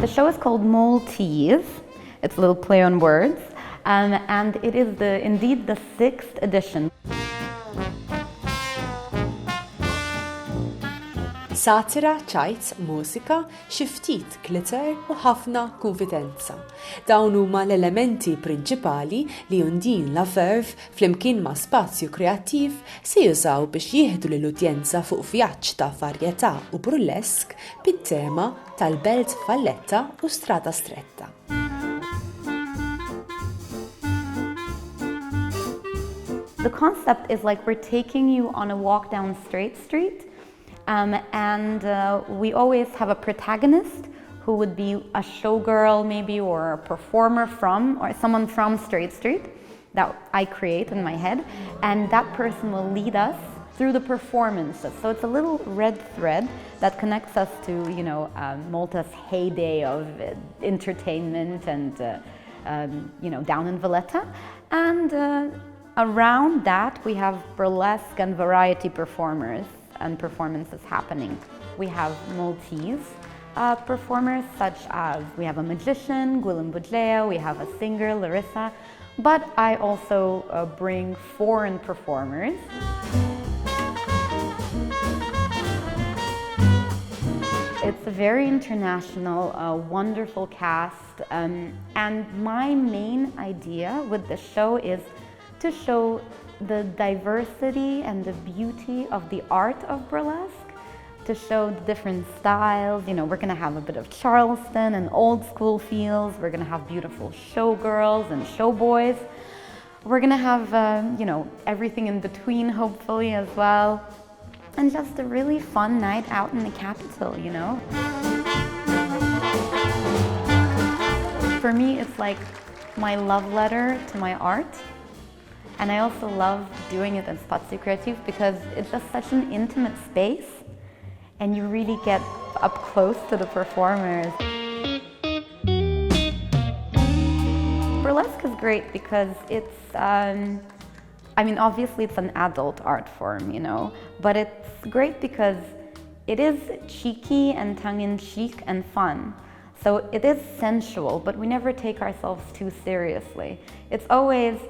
The show is called MalTease. It's a little play on words, and it is indeed the 6th edition. Satira, ċajt, mużika, ftit, glitter u ħafna kunfidenza. Dawn huma l-elementi prinċipali li Undine LaVerve flimkien ma' Spazju Kreattiv se jużaw biex jieħdu lill-udjenzja fuq vjaġġ ta' varjeta u burlesque bit-tema tal-Belt, Valletta u Strada Stretta. The concept is like we're taking you on a walk down Straight Street. And we always have a protagonist who would be a showgirl maybe, or a performer or someone from Straight Street that I create in my head, and that person will lead us through the performances. So it's a little red thread that connects us to, Malta's heyday of entertainment and, down in Valletta. And around that we have burlesque and variety performers and performances happening. We have MalTease performers, such as we have a magician, l-elementi, we have a singer, Larissa, but I also bring foreign performers. It's a very international, wonderful cast, and my main idea with the show is to show the diversity and the beauty of the art of burlesque, to show the different styles. We're gonna have a bit of Charleston and old school feels. We're gonna have beautiful showgirls and showboys. We're gonna have, everything in between, hopefully, as well. And just a really fun night out in the capital, For me, it's like my love letter to my art. And I also love doing it in Spazju Kreattiv because it's just such an intimate space and you really get up close to the performers. Burlesque is great because it's, obviously it's an adult art form, but it's great because it is cheeky and tongue-in-cheek and fun. So it is sensual, but we never take ourselves too seriously. It's always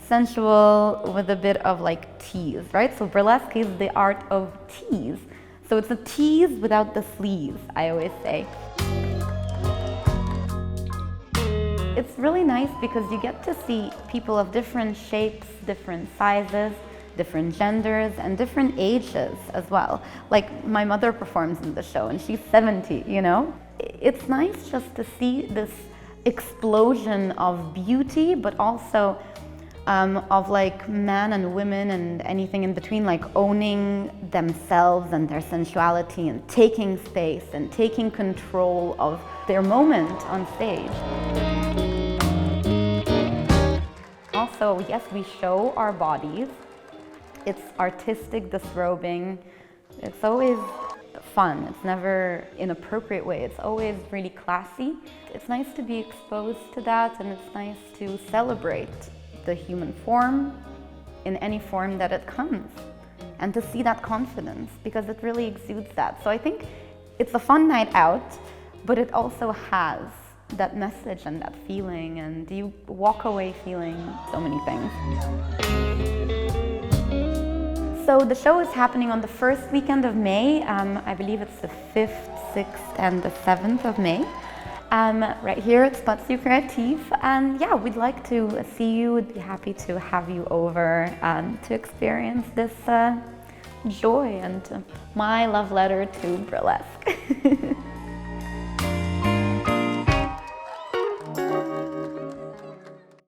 sensual with a bit of tease, right? So burlesque is the art of tease. So it's a tease without the sleaze, I always say. It's really nice because you get to see people of different shapes, different sizes, different genders, and different ages as well. Like my mother performs in the show and she's 70, It's nice just to see this explosion of beauty, but also of men and women and anything in between, owning themselves and their sensuality and taking space and taking control of their moment on stage. Also, yes, we show our bodies. It's artistic disrobing. It's always fun. It's never in an inappropriate way. It's always really classy. It's nice to be exposed to that, and it's nice to celebrate the human form in any form that it comes, and to see that confidence because it really exudes that. So I think it's a fun night out, but it also has that message and that feeling, and you walk away feeling so many things. So the show is happening on the first weekend of May. I believe it's the 5th, 6th, and the 7th of May. Right here at Spazju Kreattiv, and yeah, we'd like to see you. We'd be happy to have you over to experience this joy and my love letter to burlesque.